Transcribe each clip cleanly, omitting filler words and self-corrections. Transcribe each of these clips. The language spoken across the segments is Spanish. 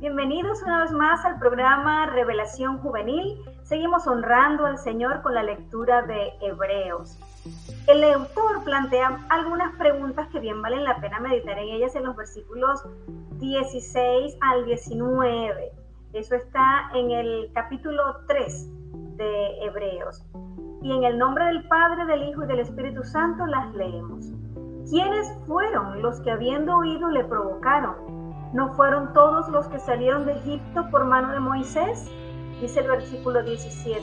Bienvenidos una vez más al programa Revelación Juvenil. Seguimos honrando al Señor con la lectura de Hebreos. El autor plantea algunas preguntas que bien valen la pena meditar en ellas en los versículos 16 al 19. Eso está en el capítulo 3 de Hebreos. Y en el nombre del Padre, del Hijo y del Espíritu Santo las leemos. ¿Quiénes fueron los que habiendo oído le provocaron? ¿No fueron todos los que salieron de Egipto por mano de Moisés? Dice el versículo 17.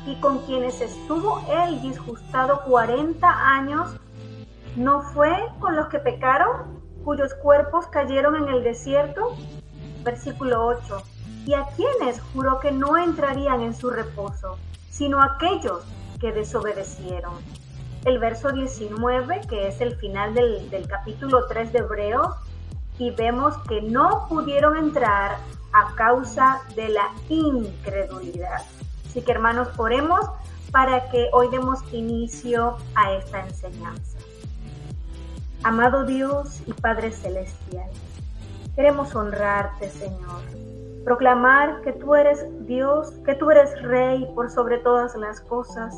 Y con quienes estuvo él disgustado 40 años, ¿no fue con los que pecaron, cuyos cuerpos cayeron en el desierto? Versículo 8. ¿Y a quienes juró que no entrarían en su reposo, sino a aquellos que desobedecieron? El verso 19, que es el final del capítulo 3 de Hebreos, y vemos que no pudieron entrar a causa de la incredulidad. Así que, hermanos, oremos para que hoy demos inicio a esta enseñanza. Amado Dios y Padre Celestial, queremos honrarte, Señor, proclamar que tú eres Dios, que tú eres Rey por sobre todas las cosas,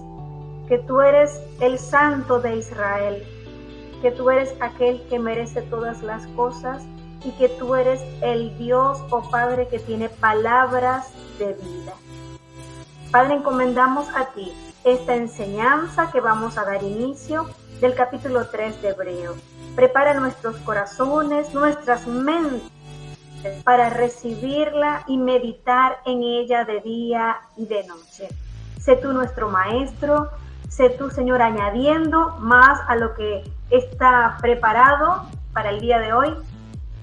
que tú eres el Santo de Israel, que tú eres aquel que merece todas las cosas y que tú eres el Dios, oh Padre, que tiene palabras de vida. Padre, encomendamos a ti esta enseñanza que vamos a dar inicio del capítulo 3 de Hebreos. Prepara nuestros corazones, nuestras mentes para recibirla y meditar en ella de día y de noche. Sé tú nuestro Maestro, sé tú, Señor, añadiendo más a lo que está preparado para el día de hoy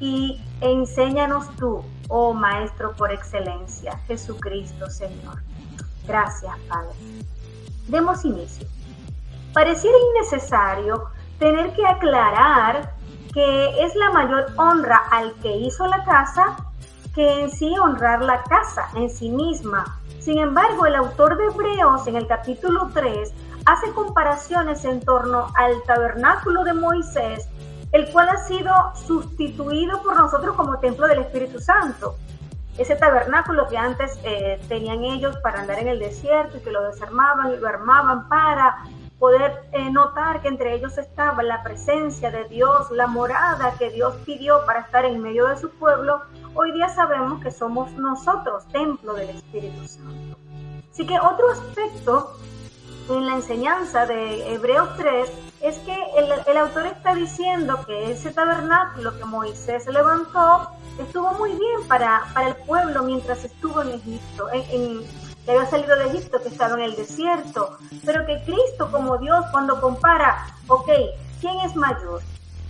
y enséñanos tú, oh Maestro por excelencia, Jesucristo, Señor. Gracias, Padre. Demos inicio. Pareciera innecesario tener que aclarar que es la mayor honra al que hizo la casa que en sí honrar la casa en sí misma. Sin embargo, el autor de Hebreos en el capítulo 3 hace comparaciones en torno al tabernáculo de Moisés, el cual ha sido sustituido por nosotros como templo del Espíritu Santo. Ese tabernáculo que antes tenían ellos para andar en el desierto y que lo desarmaban y lo armaban para poder notar que entre ellos estaba la presencia de Dios, la morada que Dios pidió para estar en medio de su pueblo. Hoy día sabemos que somos nosotros templo del Espíritu Santo. Así que otro aspecto en la enseñanza de Hebreos 3 es que el autor está diciendo que ese tabernáculo que Moisés levantó estuvo muy bien para el pueblo mientras estuvo en Egipto, que había salido de Egipto, que estaba en el desierto, pero que Cristo como Dios, cuando compara, ok, ¿quién es mayor?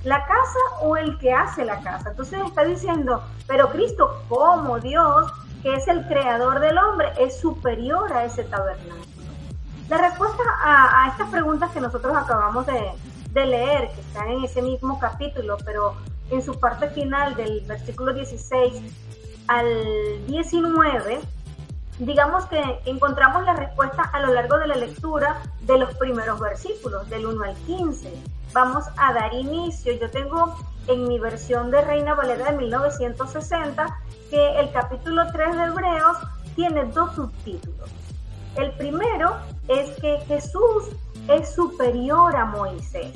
¿La casa o el que hace la casa? Entonces está diciendo, pero Cristo como Dios, que es el creador del hombre, es superior a ese tabernáculo. La respuesta a estas preguntas que nosotros acabamos de leer, que están en ese mismo capítulo, pero en su parte final del versículo 16 al 19, digamos que encontramos la respuesta a lo largo de la lectura de los primeros versículos, del 1 al 15. Vamos a dar inicio. Yo tengo en mi versión de Reina Valera de 1960 que el capítulo 3 de Hebreos tiene dos subtítulos. El primero es que Jesús es superior a Moisés.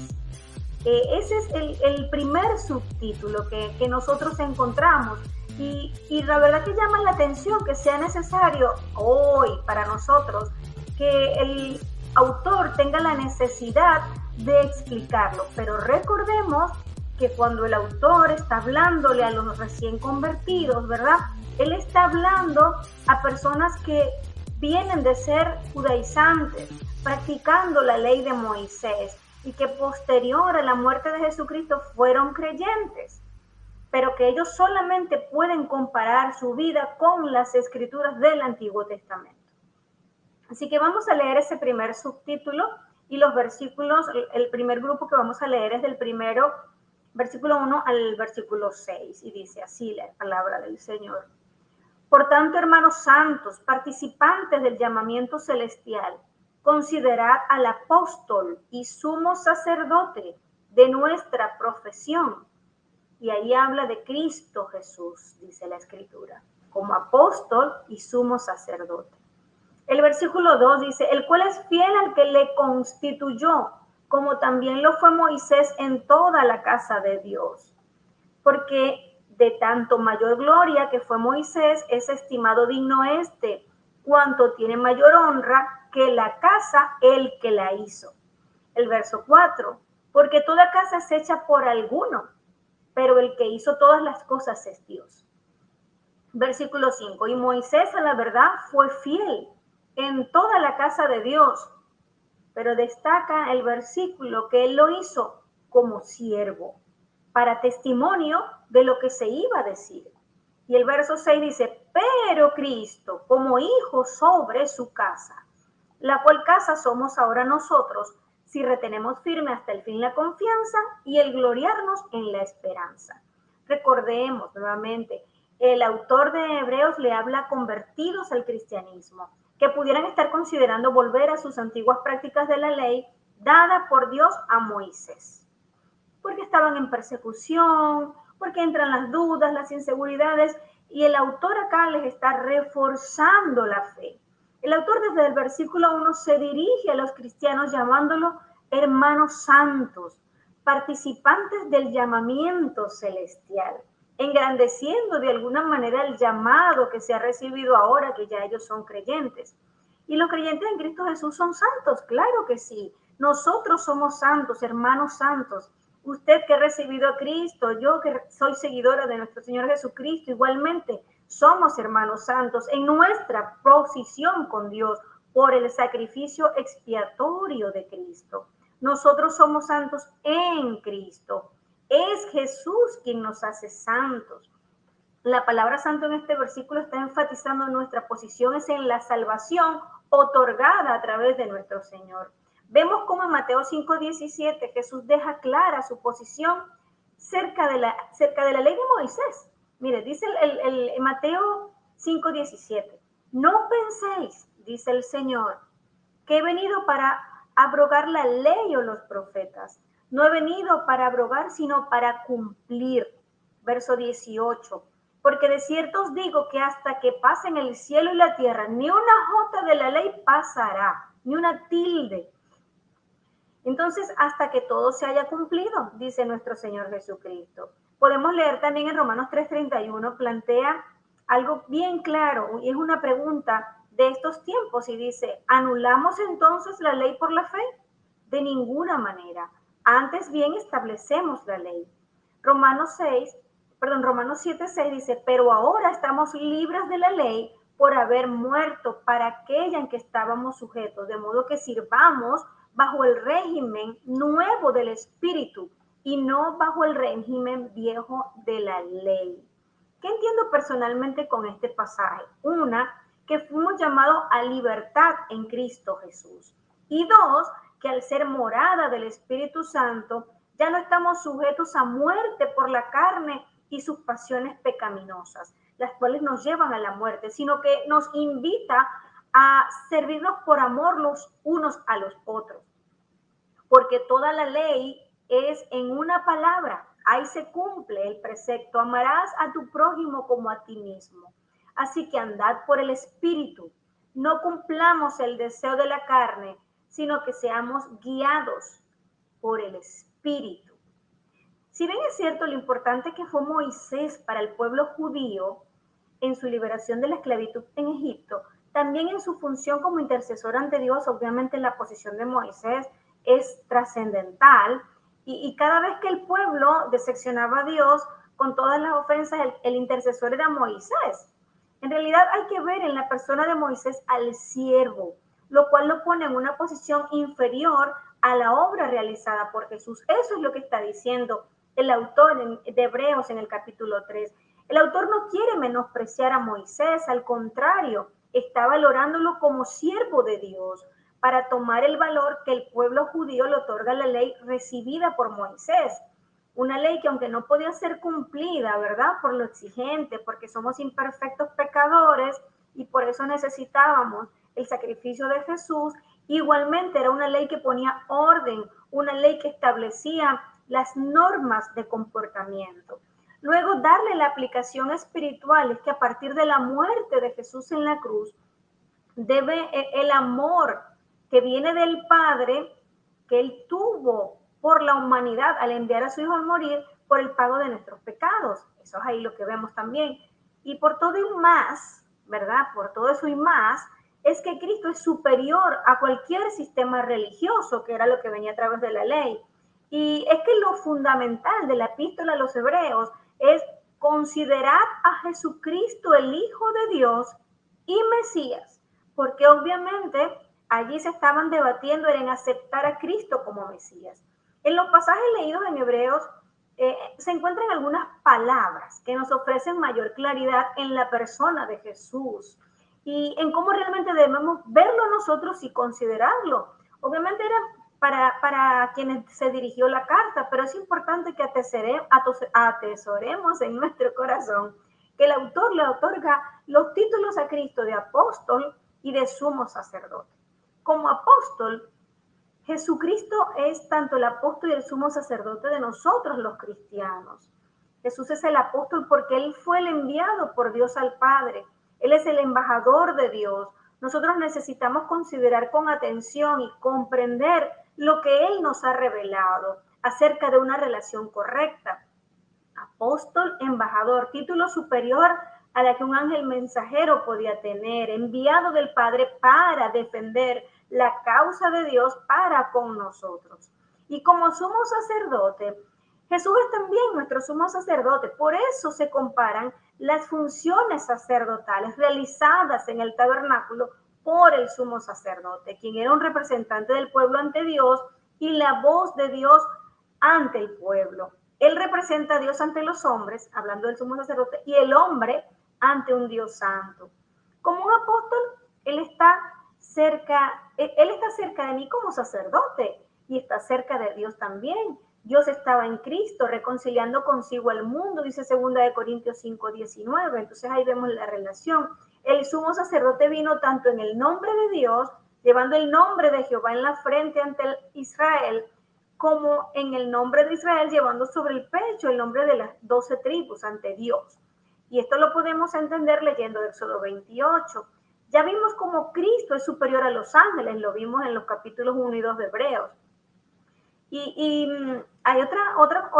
Ese es el primer subtítulo que nosotros encontramos. Y la verdad que llama la atención que sea necesario hoy para nosotros que el autor tenga la necesidad de explicarlo. Pero recordemos que cuando el autor está hablándole a los recién convertidos, ¿verdad? Él está hablando a personas que vienen de ser judaizantes, practicando la ley de Moisés y que posterior a la muerte de Jesucristo fueron creyentes, pero que ellos solamente pueden comparar su vida con las escrituras del Antiguo Testamento. Así que vamos a leer ese primer subtítulo y los versículos, el primer grupo que vamos a leer es del primero, versículo 1 al versículo 6, y dice así la palabra del Señor. Por tanto, hermanos santos, participantes del llamamiento celestial, considerad al apóstol y sumo sacerdote de nuestra profesión, Y ahí habla de Cristo Jesús, dice la Escritura, como apóstol y sumo sacerdote. El versículo 2 dice, el cual es fiel al que le constituyó, como también lo fue Moisés en toda la casa de Dios. Porque de tanto mayor gloria que fue Moisés, es estimado digno cuanto tiene mayor honra que la casa el que la hizo. El verso 4, porque toda casa es hecha por alguno, pero el que hizo todas las cosas es Dios. Versículo 5, y Moisés a la verdad fue fiel en toda la casa de Dios, pero destaca el versículo que él lo hizo como siervo, para testimonio de lo que se iba a decir. Y el verso 6 dice, pero Cristo como hijo sobre su casa, la cual casa somos ahora nosotros, si retenemos firme hasta el fin la confianza y el gloriarnos en la esperanza. Recordemos nuevamente, el autor de Hebreos le habla a convertidos al cristianismo, que pudieran estar considerando volver a sus antiguas prácticas de la ley dada por Dios a Moisés. Porque estaban en persecución, porque entran las dudas, las inseguridades, y el autor acá les está reforzando la fe. El autor desde el versículo 1 se dirige a los cristianos llamándolos hermanos santos, participantes del llamamiento celestial, engrandeciendo de alguna manera el llamado que se ha recibido ahora que ya ellos son creyentes. Y los creyentes en Cristo Jesús son santos, claro que sí. Nosotros somos santos, hermanos santos. Usted que ha recibido a Cristo, yo que soy seguidora de nuestro Señor Jesucristo, igualmente somos hermanos santos en nuestra posición con Dios por el sacrificio expiatorio de Cristo. Nosotros somos santos en Cristo. Es Jesús quien nos hace santos. La palabra santo en este versículo está enfatizando nuestra posición es en la salvación otorgada a través de nuestro Señor. Vemos cómo en Mateo 5:17 Jesús deja clara su posición cerca de la ley de Moisés. Mire, dice el Mateo 5:17, no penséis, dice el Señor, que he venido para abrogar la ley o los profetas. No he venido para abrogar, sino para cumplir. Verso 18. Porque de cierto os digo que hasta que pasen el cielo y la tierra, ni una jota de la ley pasará, ni una tilde. Entonces, hasta que todo se haya cumplido, dice nuestro Señor Jesucristo. Podemos leer también en Romanos 3:31, plantea algo bien claro, y es una pregunta de estos tiempos, y dice, ¿anulamos entonces la ley por la fe? De ninguna manera. Antes bien establecemos la ley. Romanos 7:6 dice, pero ahora estamos libres de la ley por haber muerto para aquella en que estábamos sujetos, de modo que sirvamos bajo el régimen nuevo del Espíritu y no bajo el régimen viejo de la ley. ¿Qué entiendo personalmente con este pasaje? Una, que fuimos llamados a libertad en Cristo Jesús. Y dos, que al ser morada del Espíritu Santo, ya no estamos sujetos a muerte por la carne y sus pasiones pecaminosas, las cuales nos llevan a la muerte, sino que nos invita a servirnos por amor los unos a los otros. Porque toda la ley es en una palabra. Ahí se cumple el precepto, amarás a tu prójimo como a ti mismo. Así que andad por el Espíritu. No cumplamos el deseo de la carne, sino que seamos guiados por el Espíritu. Si bien es cierto lo importante que fue Moisés para el pueblo judío en su liberación de la esclavitud en Egipto, también en su función como intercesor ante Dios, obviamente la posición de Moisés es trascendental, y cada vez que el pueblo decepcionaba a Dios con todas las ofensas, el intercesor era Moisés. En realidad hay que ver en la persona de Moisés al siervo, lo cual lo pone en una posición inferior a la obra realizada por Jesús. Eso es lo que está diciendo el autor de Hebreos en el capítulo 3. El autor no quiere menospreciar a Moisés, al contrario, está valorándolo como siervo de Dios para tomar el valor que el pueblo judío le otorga a la ley recibida por Moisés. Una ley que aunque no podía ser cumplida, ¿verdad? Por lo exigente, porque somos imperfectos pecadores y por eso necesitábamos el sacrificio de Jesús, igualmente era una ley que ponía orden, una ley que establecía las normas de comportamiento. Luego, darle la aplicación espiritual es que a partir de la muerte de Jesús en la cruz, debe el amor que viene del Padre, que Él tuvo por la humanidad al enviar a su Hijo a morir por el pago de nuestros pecados. Eso es ahí lo que vemos también. Y por todo y más, ¿verdad? Por todo eso y más, es que Cristo es superior a cualquier sistema religioso, que era lo que venía a través de la ley. Y es que lo fundamental de la epístola a los Hebreos es considerar a Jesucristo el Hijo de Dios y Mesías, porque obviamente allí se estaban debatiendo en aceptar a Cristo como Mesías. En los pasajes leídos en Hebreos se encuentran algunas palabras que nos ofrecen mayor claridad en la persona de Jesús y en cómo realmente debemos verlo nosotros y considerarlo. Obviamente era para quienes se dirigió la carta, pero es importante que atesoremos en nuestro corazón que el autor le otorga los títulos a Cristo de apóstol y de sumo sacerdote. Como apóstol, Jesucristo es tanto el apóstol y el sumo sacerdote de nosotros los cristianos. Jesús es el apóstol porque Él fue el enviado por Dios al Padre. Él es el embajador de Dios. Nosotros necesitamos considerar con atención y comprender lo que Él nos ha revelado acerca de una relación correcta. Apóstol, embajador, título superior a la que un ángel mensajero podía tener, enviado del Padre para defender la causa de Dios para con nosotros. Y como sumo sacerdote, Jesús es también nuestro sumo sacerdote. Por eso se comparan las funciones sacerdotales realizadas en el tabernáculo por el sumo sacerdote, quien era un representante del pueblo ante Dios y la voz de Dios ante el pueblo. Él representa a Dios ante los hombres, hablando del sumo sacerdote, y el hombre ante un Dios santo. Como un apóstol, él está cerca de mí como sacerdote y está cerca de Dios también. Dios estaba en Cristo reconciliando consigo al mundo, dice 2 Corintios 5:19. Entonces ahí vemos la relación. El sumo sacerdote vino tanto en el nombre de Dios, llevando el nombre de Jehová en la frente ante Israel, como en el nombre de Israel, llevando sobre el pecho el nombre de las 12 tribus ante Dios. Y esto lo podemos entender leyendo Éxodo 28. Ya vimos cómo Cristo es superior a los ángeles, lo vimos en los capítulos 1 y 2 de Hebreos. Y hay otra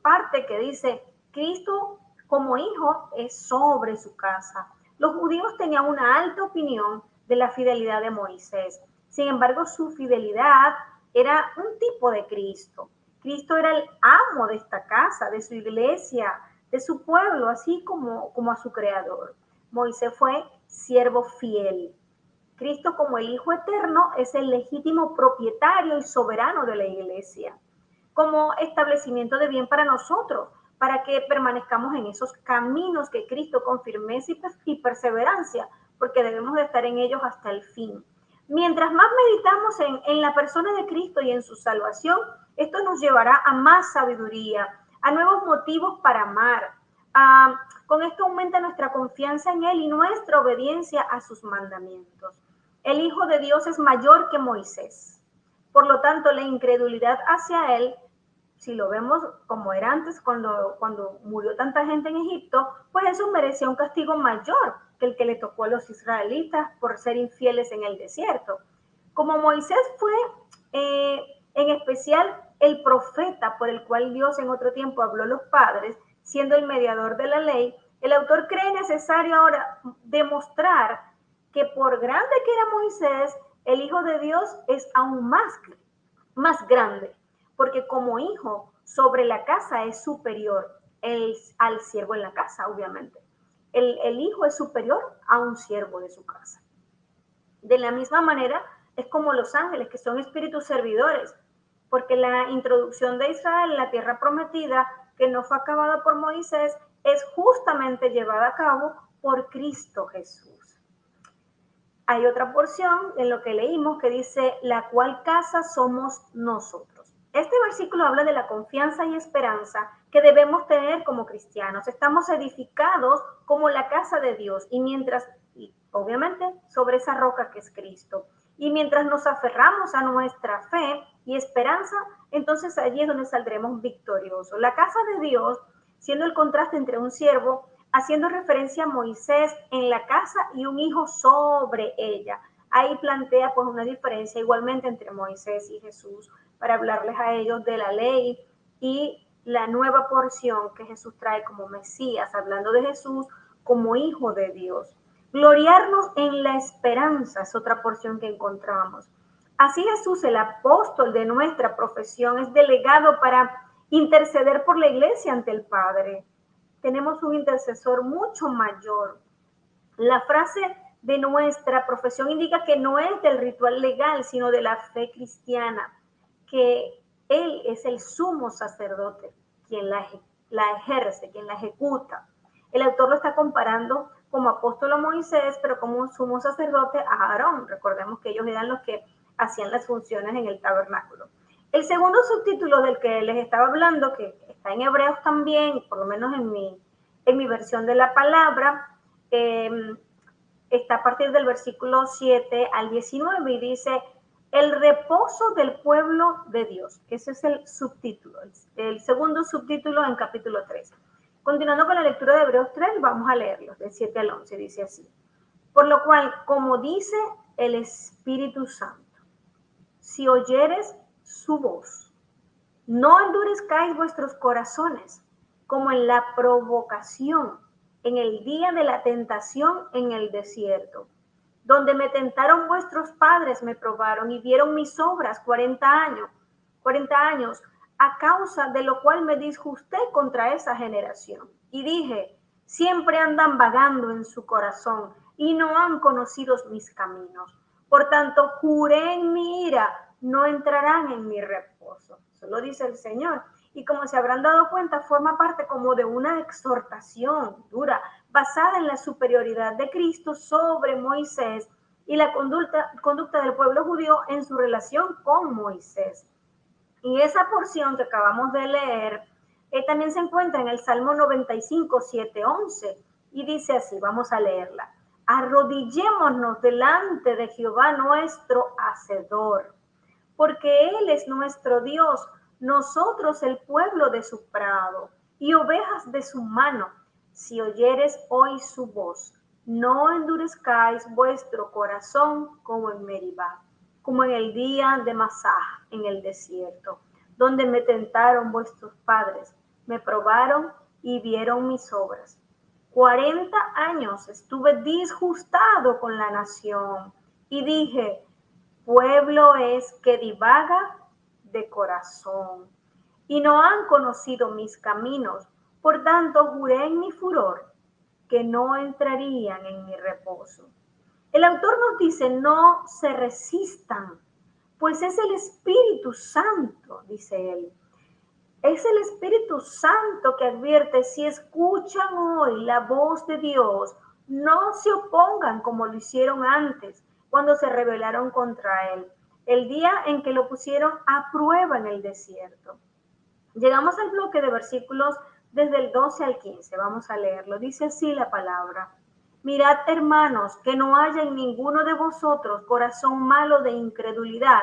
parte que dice, Cristo como hijo es sobre su casa. Los judíos tenían una alta opinión de la fidelidad de Moisés. Sin embargo, su fidelidad era un tipo de Cristo. Cristo era el amo de esta casa, de su iglesia, de su pueblo, así como a su creador. Moisés fue siervo fiel. Cristo como el Hijo Eterno es el legítimo propietario y soberano de la iglesia, como establecimiento de bien para nosotros, para que permanezcamos en esos caminos que Cristo con firmeza y perseverancia, porque debemos de estar en ellos hasta el fin. Mientras más meditamos en la persona de Cristo y en su salvación, esto nos llevará a más sabiduría, a nuevos motivos para amar. Con esto aumenta nuestra confianza en Él y nuestra obediencia a sus mandamientos. El Hijo de Dios es mayor que Moisés. Por lo tanto, la incredulidad hacia Él, si lo vemos como era antes cuando murió tanta gente en Egipto, pues eso merecía un castigo mayor que el que le tocó a los israelitas por ser infieles en el desierto. Como Moisés fue en especial el profeta por el cual Dios en otro tiempo habló a los padres, siendo el mediador de la ley, el autor cree necesario ahora demostrar que por grande que era Moisés, el Hijo de Dios es aún más grande, porque como hijo sobre la casa es superior al siervo en la casa, obviamente. El hijo es superior a un siervo de su casa. De la misma manera, es como los ángeles, que son espíritus servidores, porque la introducción de Israel en la tierra prometida, que no fue acabada por Moisés, es justamente llevada a cabo por Cristo Jesús. Hay otra porción en lo que leímos que dice, la cual casa somos nosotros. Este versículo habla de la confianza y esperanza que debemos tener como cristianos. Estamos edificados como la casa de Dios y obviamente, sobre esa roca que es Cristo. Y mientras nos aferramos a nuestra fe y esperanza, entonces allí es donde saldremos victoriosos. La casa de Dios, siendo el contraste entre un siervo, haciendo referencia a Moisés en la casa y un hijo sobre ella. Ahí plantea pues una diferencia igualmente entre Moisés y Jesús para hablarles a ellos de la ley y la nueva porción que Jesús trae como Mesías, hablando de Jesús como hijo de Dios. Gloriarnos en la esperanza es otra porción que encontramos. Así Jesús, el apóstol de nuestra profesión, es delegado para interceder por la iglesia ante el Padre. Tenemos un intercesor mucho mayor. La frase de nuestra profesión indica que no es del ritual legal, sino de la fe cristiana, que Él es el sumo sacerdote, quien la ejerce, quien la ejecuta. El autor lo está comparando como apóstol a Moisés, pero como sumo sacerdote a Aarón. Recordemos que ellos eran los que hacían las funciones en el tabernáculo. El segundo subtítulo del que les estaba hablando, que está en Hebreos también, por lo menos en mi versión de la palabra, está a partir del versículo 7 al 19 y dice, el reposo del pueblo de Dios. Ese es el subtítulo, el segundo subtítulo en capítulo 3. Continuando con la lectura de Hebreos 3, vamos a leerlos, del 7 al 11, dice así. Por lo cual, como dice el Espíritu Santo, si oyeres su voz, no endurezcáis vuestros corazones, como en la provocación, en el día de la tentación en el desierto, donde me tentaron vuestros padres, me probaron y vieron mis obras 40 años, a causa de lo cual me disgusté contra esa generación. Y dije, siempre andan vagando en su corazón y no han conocido mis caminos. Por tanto, juré en mi ira, no entrarán en mi reposo. Eso lo dice el Señor. Y como se habrán dado cuenta, forma parte como de una exhortación dura, basada en la superioridad de Cristo sobre Moisés y la conducta del pueblo judío en su relación con Moisés. Y esa porción que acabamos de leer también se encuentra en el Salmo 95, 7, 11, y dice así, vamos a leerla. Arrodillémonos delante de Jehová nuestro Hacedor, porque Él es nuestro Dios, nosotros el pueblo de su prado y ovejas de su mano. Si oyeres hoy su voz, no endurezcáis vuestro corazón como en Meribá, como en el día de Masah, en el desierto, donde me tentaron vuestros padres, me probaron y vieron mis obras. 40 años estuve disgustado con la nación y dije, pueblo es que divaga de corazón y no han conocido mis caminos. Por tanto, juré en mi furor que no entrarían en mi reposo. El autor nos dice, no se resistan, pues es el Espíritu Santo, dice él. Es el Espíritu Santo que advierte, si escuchan hoy la voz de Dios, no se opongan como lo hicieron antes, cuando se rebelaron contra él, el día en que lo pusieron a prueba en el desierto. Llegamos al bloque de versículos desde el 12 al 15, vamos a leerlo. Dice así la palabra. Mirad, hermanos, que no haya en ninguno de vosotros corazón malo de incredulidad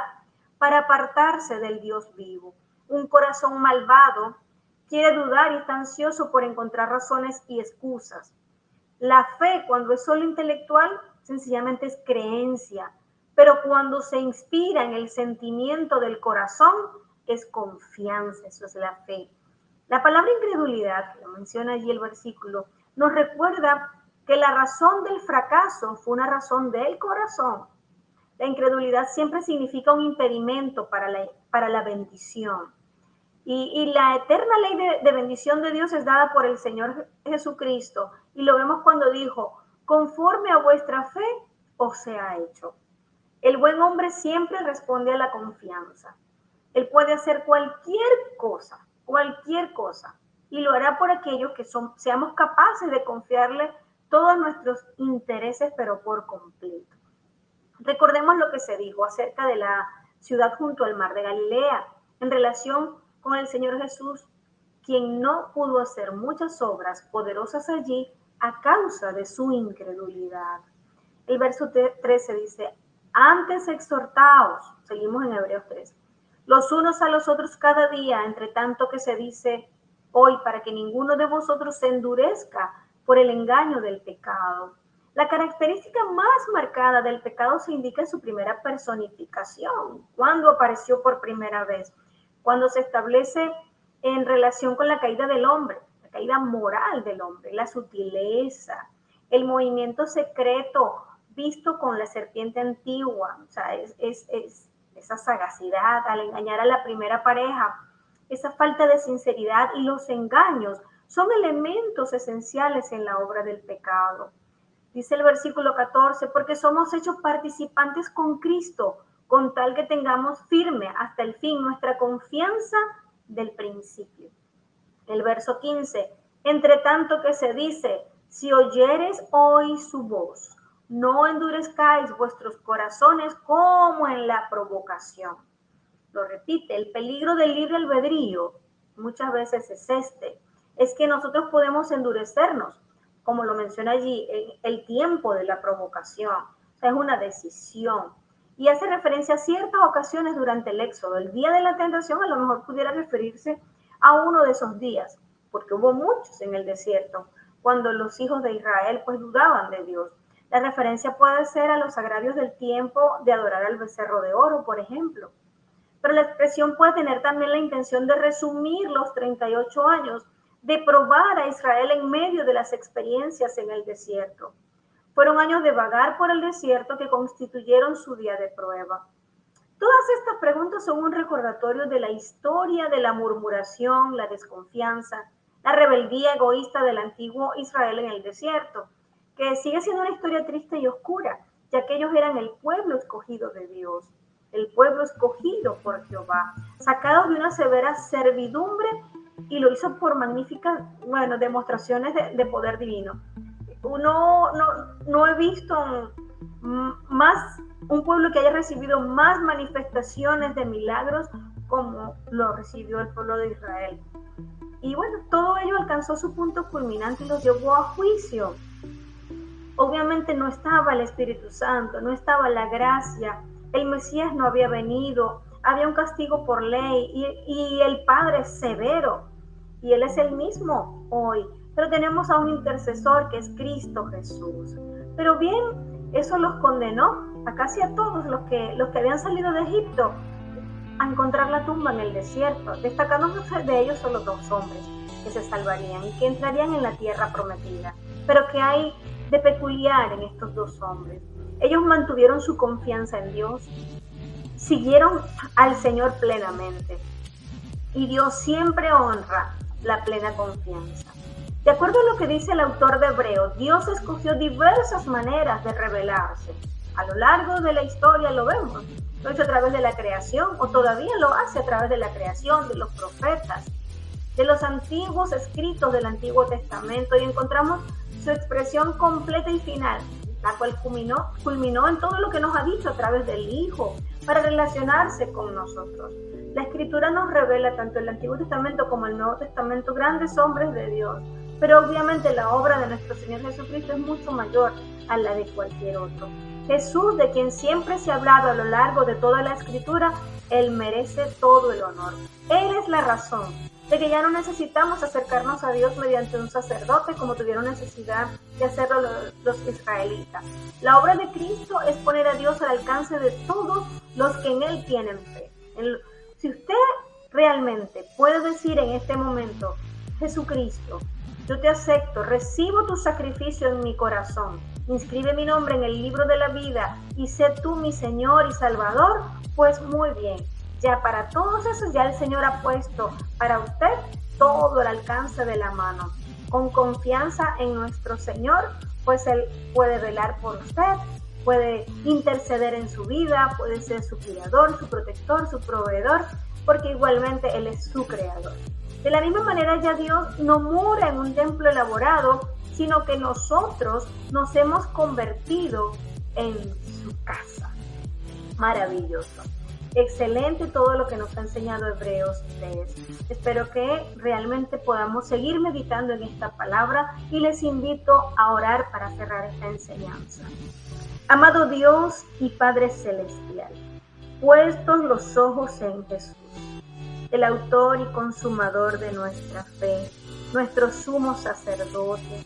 para apartarse del Dios vivo. Un corazón malvado quiere dudar y está ansioso por encontrar razones y excusas. La fe, cuando es solo intelectual, sencillamente es creencia, pero cuando se inspira en el sentimiento del corazón, es confianza, eso es la fe. La palabra incredulidad, que lo menciona allí el versículo, nos recuerda que la razón del fracaso fue una razón del corazón. La incredulidad siempre significa un impedimento para la bendición. Y la eterna ley de bendición de Dios es dada por el Señor Jesucristo. Y lo vemos cuando dijo, conforme a vuestra fe os sea hecho. El buen hombre siempre responde a la confianza. Él puede hacer cualquier cosa, y lo hará por aquellos que seamos capaces de confiarle todos nuestros intereses, pero por completo. Recordemos lo que se dijo acerca de la ciudad junto al mar de Galilea, en relación con el Señor Jesús, quien no pudo hacer muchas obras poderosas allí a causa de su incredulidad. El verso 13 dice, Antes exhortaos, seguimos en Hebreos 3, los unos a los otros cada día, entre tanto que se dice hoy, para que ninguno de vosotros se endurezca por el engaño del pecado. La característica más marcada del pecado se indica en su primera personificación. ¿Cuándo apareció por primera vez? Cuando se establece en relación con la caída del hombre, la caída moral del hombre, la sutileza, el movimiento secreto visto con la serpiente antigua, o sea, esa sagacidad al engañar a la primera pareja, esa falta de sinceridad y los engaños son elementos esenciales en la obra del pecado. Dice el versículo 14, porque somos hechos participantes con Cristo, con tal que tengamos firme hasta el fin nuestra confianza del principio. El verso 15, entre tanto que se dice, si oyeres hoy su voz, no endurezcáis vuestros corazones como en la provocación. Lo repite, el peligro del libre albedrío muchas veces es que nosotros podemos endurecernos, como lo menciona allí, el tiempo de la provocación. O sea, es una decisión. Y hace referencia a ciertas ocasiones durante el Éxodo. El día de la tentación a lo mejor pudiera referirse a uno de esos días, porque hubo muchos en el desierto, cuando los hijos de Israel pues dudaban de Dios. La referencia puede ser a los agravios del tiempo de adorar al becerro de oro, por ejemplo. Pero la expresión puede tener también la intención de resumir los 38 años de probar a Israel en medio de las experiencias en el desierto. Fueron años de vagar por el desierto que constituyeron su día de prueba. Todas estas preguntas son un recordatorio de la historia de la murmuración, la desconfianza, la rebeldía egoísta del antiguo Israel en el desierto, que sigue siendo una historia triste y oscura, ya que ellos eran el pueblo escogido de Dios, el pueblo escogido por Jehová, sacado de una severa servidumbre, y lo hizo por magníficas, demostraciones de poder divino. No he visto más un pueblo que haya recibido más manifestaciones de milagros como lo recibió el pueblo de Israel. Y bueno, todo ello alcanzó su punto culminante y los llevó a juicio. Obviamente no estaba el Espíritu Santo, no estaba la gracia, el Mesías no había venido, había un castigo por ley y el Padre es severo, y Él es el mismo hoy. Pero tenemos a un intercesor que es Cristo Jesús. Pero bien, eso los condenó a casi a todos los que habían salido de Egipto a encontrar la tumba en el desierto, destacándose de ellos solo 2 hombres que se salvarían y que entrarían en la tierra prometida. Pero ¿qué hay de peculiar en estos 2 hombres? Ellos mantuvieron su confianza en Dios, siguieron al Señor plenamente, y Dios siempre honra la plena confianza. De acuerdo a lo que dice el autor de Hebreos, Dios escogió diversas maneras de revelarse. A lo largo de la historia lo vemos. Lo hizo a través de la creación, o todavía lo hace a través de la creación, de los profetas, de los antiguos escritos del Antiguo Testamento, y encontramos su expresión completa y final, la cual culminó en todo lo que nos ha dicho a través del Hijo, para relacionarse con nosotros. La Escritura nos revela tanto el Antiguo Testamento como el Nuevo Testamento grandes hombres de Dios, pero obviamente la obra de nuestro Señor Jesucristo es mucho mayor a la de cualquier otro. Jesús, de quien siempre se ha hablado a lo largo de toda la Escritura, Él merece todo el honor. Él es la razón de que ya no necesitamos acercarnos a Dios mediante un sacerdote como tuvieron necesidad de hacerlo los israelitas. La obra de Cristo es poner a Dios al alcance de todos los que en Él tienen fe. Si usted realmente puede decir en este momento, Jesucristo, yo te acepto, recibo tu sacrificio en mi corazón, inscribe mi nombre en el libro de la vida y sé tú mi Señor y Salvador, pues muy bien. Ya para todos esos ya el Señor ha puesto para usted todo al alcance de la mano. Con confianza en nuestro Señor, pues Él puede velar por usted, puede interceder en su vida, puede ser su criador, su protector, su proveedor, porque igualmente Él es su creador. De la misma manera ya Dios no mora en un templo elaborado, sino que nosotros nos hemos convertido en su casa. Maravilloso. Excelente todo lo que nos ha enseñado Hebreos 3. Espero que realmente podamos seguir meditando en esta palabra y les invito a orar para cerrar esta enseñanza. Amado Dios y Padre Celestial, puestos los ojos en Jesús, el autor y consumador de nuestra fe, nuestro sumo sacerdote,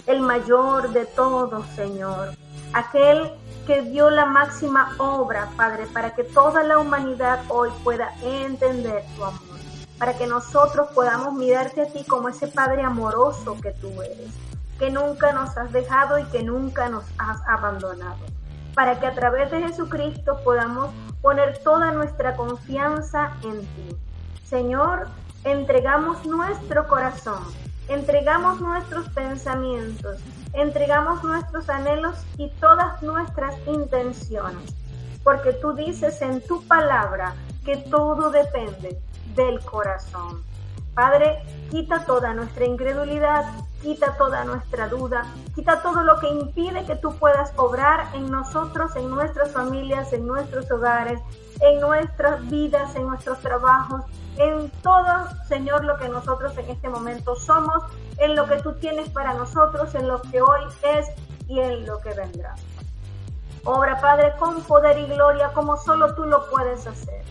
el mayor de todos, Señor, aquel que dio la máxima obra, Padre, para que toda la humanidad hoy pueda entender tu amor, para que nosotros podamos mirarte a ti como ese Padre amoroso que tú eres, que nunca nos has dejado y que nunca nos has abandonado, para que a través de Jesucristo podamos poner toda nuestra confianza en ti. Señor, entregamos nuestro corazón, entregamos nuestros pensamientos, entregamos nuestros anhelos y todas nuestras intenciones, porque tú dices en tu palabra que todo depende del corazón. Padre, quita toda nuestra incredulidad, quita toda nuestra duda, quita todo lo que impide que tú puedas obrar en nosotros, en nuestras familias, en nuestros hogares, en nuestras vidas, en nuestros trabajos, en todo, Señor, lo que nosotros en este momento somos, en lo que tú tienes para nosotros, en lo que hoy es y en lo que vendrá. Obra, Padre, con poder y gloria como solo tú lo puedes hacer.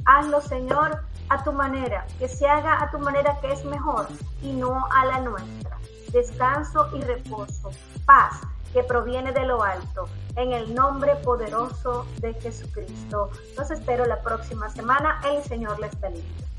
Hazlo, Señor, a tu manera, que se haga a tu manera que es mejor y no a la nuestra. Descanso y reposo, paz que proviene de lo alto, en el nombre poderoso de Jesucristo. Los espero la próxima semana. El Señor les bendiga.